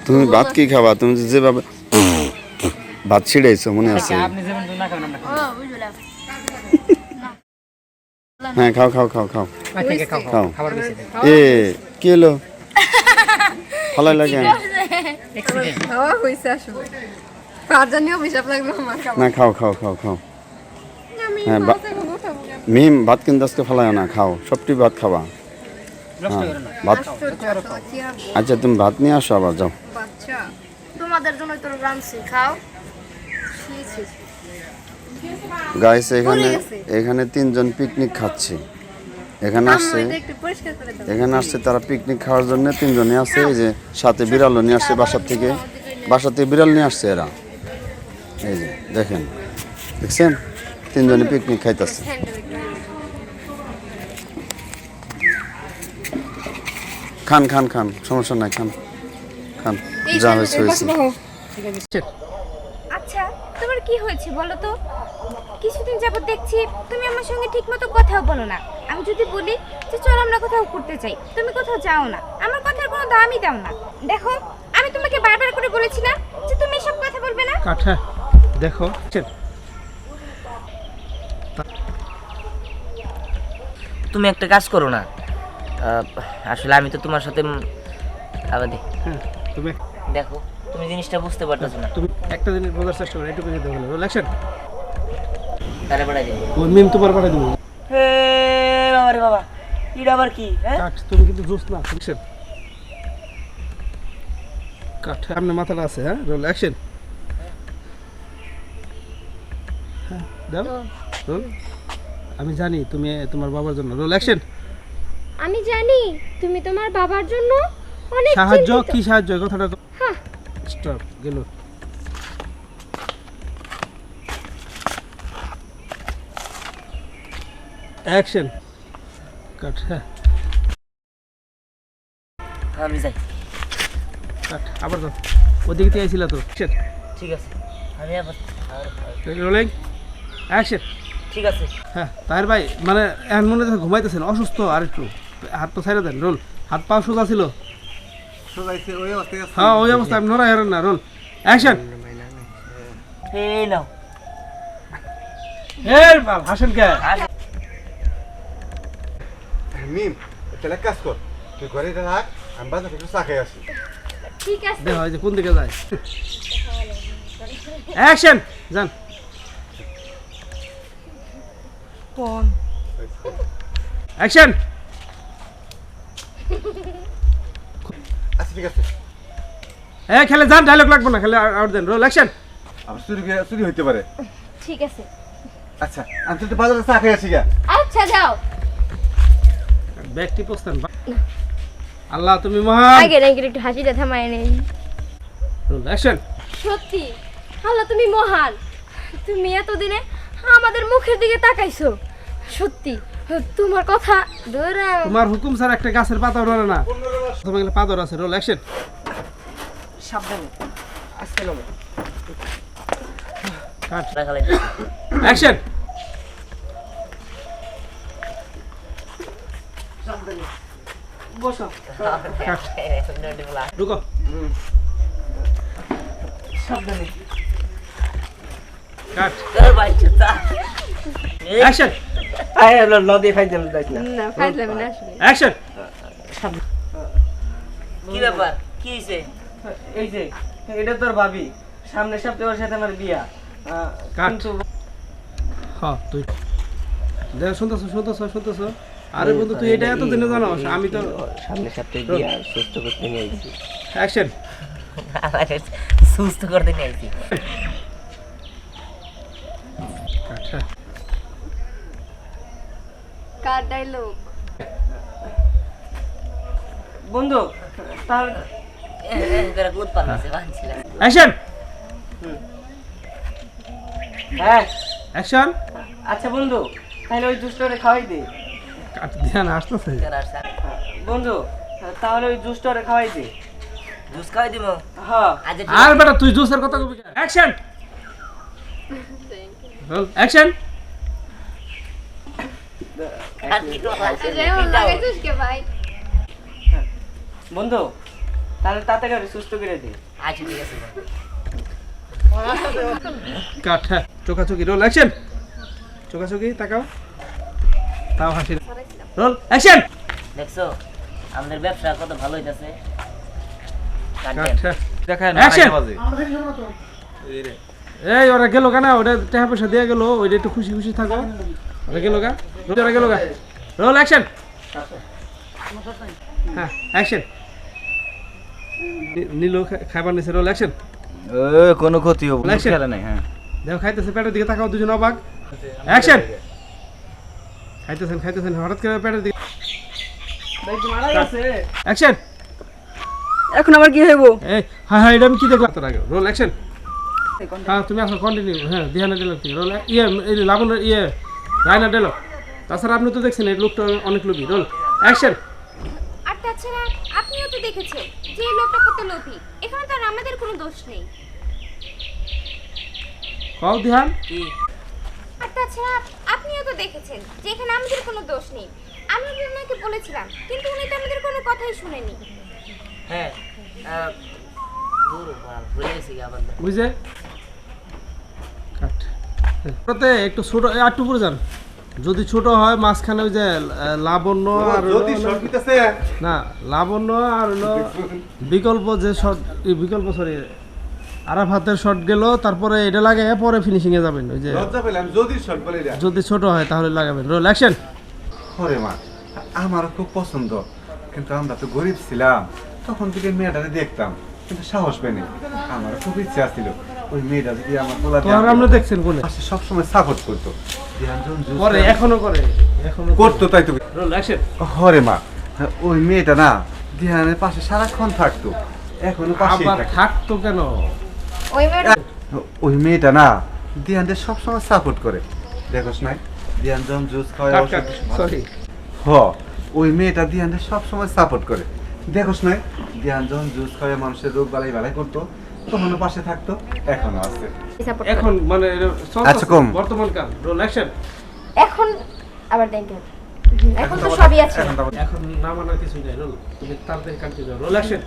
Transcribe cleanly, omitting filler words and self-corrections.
তুমি ভাত কি খাবা? তুমি যেভাবে ভাত ছিড়াইছো মনে আছে? হ্যাঁ, খাও খাও খাও খাও খাও। এ কি হলো? ভালো লাগে না? খাও খাও খাও খাও। হ্যাঁ, মিম ভাত কিন্তু আজকে ফেলায় না, খাও সবটি ভাত খাবা। ভাত, আচ্ছা তুমি ভাত নিয়ে আসো আবার, যাও। তোমাদের জন্য তো রাঁধছি, খাও। গাইস এখানে তিনজন পিকনিক খাচ্ছে। এখানে আসছে তারা পিকনিক খাওয়ার জন্য। তিনজনে আছে, এই যে সাথে বিড়ালও নিয়ে আসছে বাসা থেকে বিড়াল নিয়ে আসছে এরা। এই যে দেখেন, দেখছেন তিনজনে পিকনিক খাইতেছে। খান খান খান, সমস্যা নাই, খান খান, যা হয়েছে হয়েছে। আচ্ছা, তোমার কি হয়েছে বলো তো? কিছুদিন যাবত দেখছি তুমি আমার সঙ্গে ঠিকমতো কথাও বলো না। আমি যদি বলি যে চল আমরা কোথাও ঘুরতে চাই, তুমি কোথাও যাও না, আমার কথার কোনো দামই দাও না। দেখো, আমি তোমাকে বারবার করে বলেছি না যে তুমি এসব কথা বলবে না? কাঠা দেখো, তুমি একটা কাজ করো না। আসলে আমি তো তোমার সাথে আবার তুমি দেখো, তুমি জিনিসটা বুঝতে পারতেছো না। তুমি একটা জিনিস বোঝার চেষ্টা করো, এটুকু যদি বলো রিলেকশন তারে বাড়াই দিই। ওই মিম তোমার পাঠাই দেবো। হে বাবা রে বাবা, এটা আবার কি? হ্যাঁ, কাঠ তুমি কিন্তু জোস না। রিলেকশন কাঠ সামনে মাথাটা আছে। হ্যাঁ, রোল অ্যাকশন। হ্যাঁ দাও রোল। আমি জানি তুমি তোমার বাবার জন্য। Roll action. আমি জানি তুমি তোমার বাবার জন্য অনেক সাহায্য চিন্তিত। কি সাহায্য কথাটা হ্যাঁ, স্টপ গেল। Action cut. হ্যাঁ আমি যাই। কাট আবার দাও। ওদিকে থেকে আইছিলা তো। ঠিক আছে, আমি আবার রোলিং অ্যাকশন। ঠিক আছে। হ্যাঁ তাহের ভাই, মানে এখন মনে হয় ঘুমাইতেছেন, অসুস্থ। আর একটু হাত তো ছাইড়া দেন। রোল হাত পা সোজা ছিল। হ্যাঁ ওই অবস্থা, আপনি নড়াই হারেন না। Roll action. হে নাও। এর বাল হাসেন কে? মিম তাহলে কাজ কর, তুই ঘরে রাখ, আমি বাজার থেকে চা খেয়ে আসি। ঠিক আছে। দেখো এই যে কোন দিকে যায়। অ্যাকশন যান। কোন অ্যাকশন। আচ্ছা ঠিক আছে, হ্যাঁ খেলে যান, ডায়লগ লাগবে না, খেলে আউট দেন। Roll action. আবার চুরি হইতে পারে। ঠিক আছে। আচ্ছা আমি তো বাজারে চা খেয়ে আসি গা। আচ্ছা যাও। ব্যক্তি প্রস্থান। আল্লাহ তুমি মহান। আগে নাকি একটু হাসিটা থামায় নেই। Roll action. সত্যি আল্লাহ তুমি মহান। তুমি এতদিনে আমাদের মুখের দিকে তাকাইছো। সত্যি তোমার কথা ধরে তোমার হুকুম স্যার একটা গাছের পাতা নড়ে না। তোমার গেলে পাদর আছে। Roll action. সাবধানে আজকে লোক কাট রাখালে অ্যাকশন। বসো। রুকো। সাবধানে। কাট তোর ভাই চুতা। অ্যাকশন। আয় লদি ফাইল দাইছ না। না ফাইজলামি না আসলে। অ্যাকশন। কি ব্যাপার? কি হইছে? এই যে এটা তোর ভাবি, সামনের সপ্তাহে ওর সাথে আমার বিয়া। কাট। কিন্তু হ্যাঁ তুই দেখ, শুনতেছ। আরে বন্ধু তুই এটা এত দিনে জানো, আমি তো সামনের সপ্তাহে বিয়া সুস্থ করতে নিয়ে আইছি। অ্যাকশন। সুস্থ করতে নিয়ে আইছি। আচ্ছা কার ডায়লগ? বন্ধু তাহলে এরা গুড পান আছে বানছিলা। অ্যাকশন। হ্যাঁ অ্যাকশন। আচ্ছা বন্ধু, তাহলে ওই জুসটারে খাওয়াই দে। কাট ধ্যান আসতেছে। বন্ধু তাহলে ওই জুসটারে খাওয়াই দে। জুস খাই দিমু। হ্যাঁ আর বেটা তুই জোসের কথা কবি। অ্যাকশন। Roll action. আচ্ছা এখন লাগাইছিস কে ভাই? বন্ধু তাহলে তাড়াতাড়ি সুস্থ করে দে। আচ্ছা ঠিক আছে বন্ধু। কাট হ্যাঁ চোখাচোখি রোল অ্যাকশন চোখাচোখি তাকাও তাও হাসি রোল অ্যাকশন দেখছো আমাদের ব্যবসা কত ভালো হইতাছে। কাট হ্যাঁ অ্যাকশন এই ওরা গেল কেন ওটা টাকা পয়সা দিয়ে গেল ওইটা একটু খুশি খুশি থাকো ওরা গেল গা ওরা গেল গা রোল অ্যাকশন হ্যাঁ অ্যাকশন নীলু খাবার নিছে রোল অ্যাকশন কোনো ক্ষতি হবে না, খেলা নাই। হ্যাঁ দেখো খাইতেছে পেটের দিকে তাকাও দুজন অবাক অ্যাকশন খাইতেছেন হঠাৎ করে পেটের দিকে ভাই কি মারা গেছে? অ্যাকশন এখন আবার কি হইব? এই হ্যাঁ হ্যাঁ এটা আমি কি দেখলাম তোর আগে রোল অ্যাকশন হ্যাঁ তুমি আসো কন্টিনিউ হ্যাঁ দিহানা ডায়লগ থেকে রোল এই লাবণ রায়না ডায়লগ তাছাড়া আপনি তো দেখছেন এই লোকটা অনেক লোভী রোল অ্যাকশন আর তাছাড়া আপনিও তো দেখেছেন যে এই লোকটা কত লোভী। এখানে তো আর আমাদের কোনো দোষ নেই। কও দিহান কি আর তাছাড়া আপনিও তো দেখেছেন যে এখানে আমাদের কোনো দোষ নেই। আমি ওনাকে বলেছিলাম কিন্তু উনি তো আমাদের কোনো কথাই শুনেনি। হ্যাঁ দূর ভুলে গেছি আবার। বুঝে কাট প্রতে একটু ছোট একটু পুরো যান যদি ছোট হয় মাঝখানে ওই যে লাবণ্য আর যদি শর্ট দিতেছে না লাবণ্য আর হলো বিকল্প যে শট বিকল্প সরি আরাফাতের শট গেল তারপরে এটা লাগে পরে ফিনিশিং এ যাবেন ওই যে লজ্জা পেলাম যদি শর্ট বলে দেয়। যদি ছোট হয় তাহলে লাগাবেন রোল অ্যাকশন ওরে মা আমারও খুব পছন্দ, কিন্তু আমরা তো গরিব ছিলাম, তখন থেকে মেয়েটাকে দেখতাম কিন্তু সাহস পাইনি। আমারও খুব ইচ্ছা ছিল ওই মেয়েটা যদি আমার বলা তো আর আমরা দেখছেন কোনে পাশে সবসময় সাপোর্ট করতো। করে এখনো করতো তাই তো। রোল অ্যাকশন হরে মা ওই মেয়েটা না দিহানের পাশে সারাক্ষণ থাকতো, এখনো পাশে আবার থাকতো কেন ওই মেয়েটা ওই মেয়েটা না দিহানদের সবসময় সাপোর্ট করে। দেখোস নাই দিহান যখন জুস খাওয়ায় সরি হ ওই মেয়েটা দিহানদের সবসময় সাপোর্ট করে। দেখোস নাই দিহান যখন জুস খাওয়ায় মানুষের রোগ বালাই বালাই করতো তখনও পাশে থাকতো, এখনো আছে। এখন মানে আচ্ছা, কম। বর্তমান কাল রোল অ্যাকশন এখন আবার দেখেন এখন তো সবই আছে। এখন তো আবার- এখন না মানার কিছু নেই রোল তুমি তাড়াতাড়ি কন্টিনিউ রোল অ্যাকশন